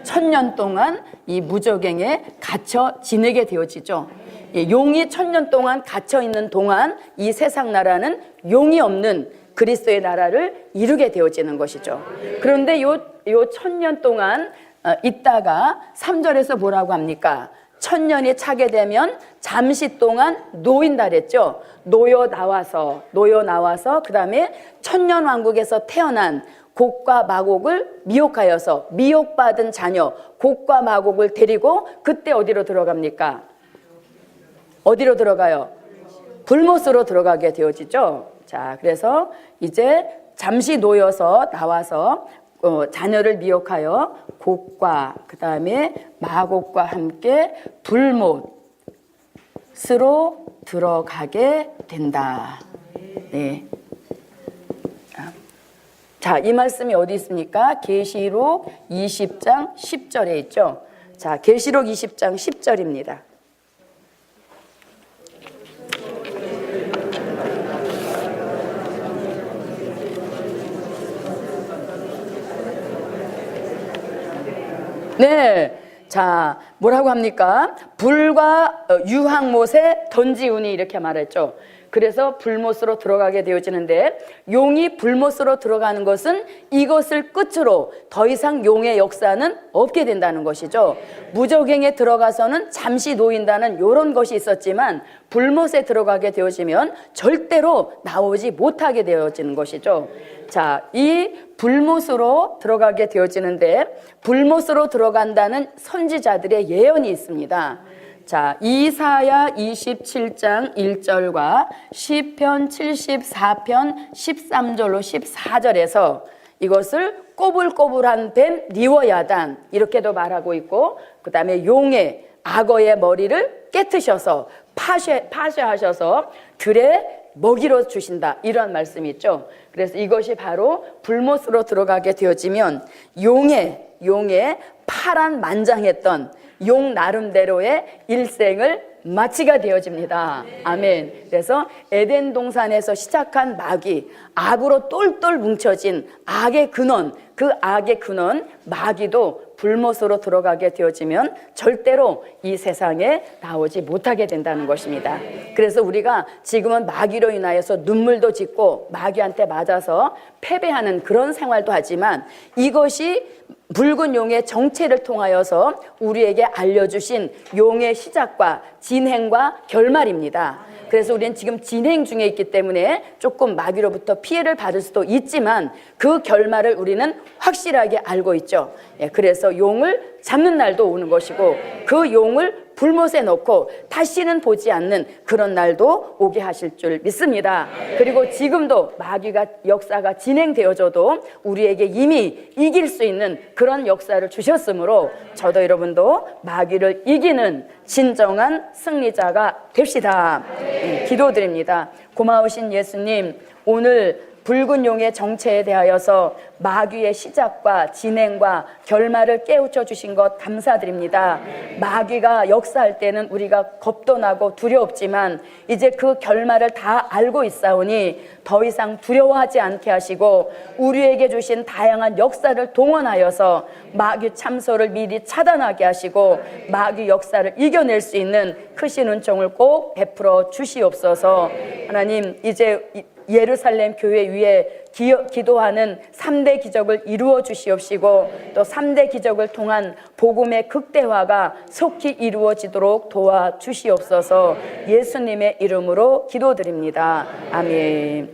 1000년 동안 이 무저갱에 갇혀 지내게 되어지죠. 예, 용이 1000년 동안 갇혀 있는 동안 이 세상 나라는 용이 없는 그리스도의 나라를 이루게 되어지는 것이죠. 그런데 요 1000년 동안 있다가 3절에서 뭐라고 합니까? 1000년이 차게 되면 잠시 동안 놓인다 그랬죠. 놓여 나와서 그 다음에 1000년 왕국에서 태어난 곡과 마곡을 미혹하여서 미혹받은 자녀 곡과 마곡을 데리고 그때 어디로 들어갑니까? 어디로 들어가요? 불못으로 들어가게 되어지죠. 자, 그래서 이제 잠시 놓여서 나와서 자녀를 미혹하여 곡과 그 다음에 마곡과 함께 불못으로 들어가게 된다. 네. 자, 이 말씀이 어디 있습니까? 계시록 20장 10절에 있죠. 자, 계시록 20장 10절입니다. 네. 자, 뭐라고 합니까? 불과 유황못에 던지우니 이렇게 말했죠. 그래서 불못으로 들어가게 되어지는데 용이 불못으로 들어가는 것은 이것을 끝으로 더 이상 용의 역사는 없게 된다는 것이죠. 무저갱에 들어가서는 잠시 놓인다는 이런 것이 있었지만 불못에 들어가게 되어지면 절대로 나오지 못하게 되어지는 것이죠. 자, 이 불못으로 들어가게 되어지는데 불못으로 들어간다는 선지자들의 예언이 있습니다. 자, 이사야 27장 1절과 시편 74편 13절로 14절에서 이것을 꼬불꼬불한 뱀 리워야단 이렇게도 말하고 있고 그 다음에 용의 악어의 머리를 깨트셔서 파쇄하셔서 들에 먹이로 주신다 이런 말씀이 있죠. 그래서 이것이 바로 불못으로 들어가게 되어지면 용의 파란 만장했던 용 나름대로의 일생을 마치게 되어집니다. 아멘. 그래서 에덴 동산에서 시작한 마귀, 악으로 똘똘 뭉쳐진 악의 근원, 그 악의 근원 마귀도 불못으로 들어가게 되어지면 절대로 이 세상에 나오지 못하게 된다는 것입니다. 그래서 우리가 지금은 마귀로 인하여서 눈물도 짓고 마귀한테 맞아서 패배하는 그런 생활도 하지만 이것이 붉은 용의 정체를 통하여서 우리에게 알려주신 용의 시작과 진행과 결말입니다. 그래서 우리는 지금 진행 중에 있기 때문에 조금 마귀로부터 피해를 받을 수도 있지만 그 결말을 우리는 확실하게 알고 있죠. 그래서 용을 잡는 날도 오는 것이고 그 용을 불못에 넣고 다시는 보지 않는 그런 날도 오게 하실 줄 믿습니다. 그리고 지금도 마귀가 역사가 진행되어져도 우리에게 이미 이길 수 있는 그런 역사를 주셨으므로 저도 여러분도 마귀를 이기는 진정한 승리자가 됩시다. 기도드립니다. 고마우신 예수님, 오늘 붉은 용의 정체에 대하여서 마귀의 시작과 진행과 결말을 깨우쳐 주신 것 감사드립니다. 마귀가 역사할 때는 우리가 겁도 나고 두렵지만 이제 그 결말을 다 알고 있사오니 더 이상 두려워하지 않게 하시고 우리에게 주신 다양한 역사를 동원하여서 마귀 참소를 미리 차단하게 하시고 마귀 역사를 이겨낼 수 있는 크신 은총을 꼭 베풀어 주시옵소서. 하나님, 이제 예루살렘 교회 위에 기도하는 3대 기적을 이루어 주시옵시고 또 3대 기적을 통한 복음의 극대화가 속히 이루어지도록 도와주시옵소서. 예수님의 이름으로 기도드립니다. 아멘.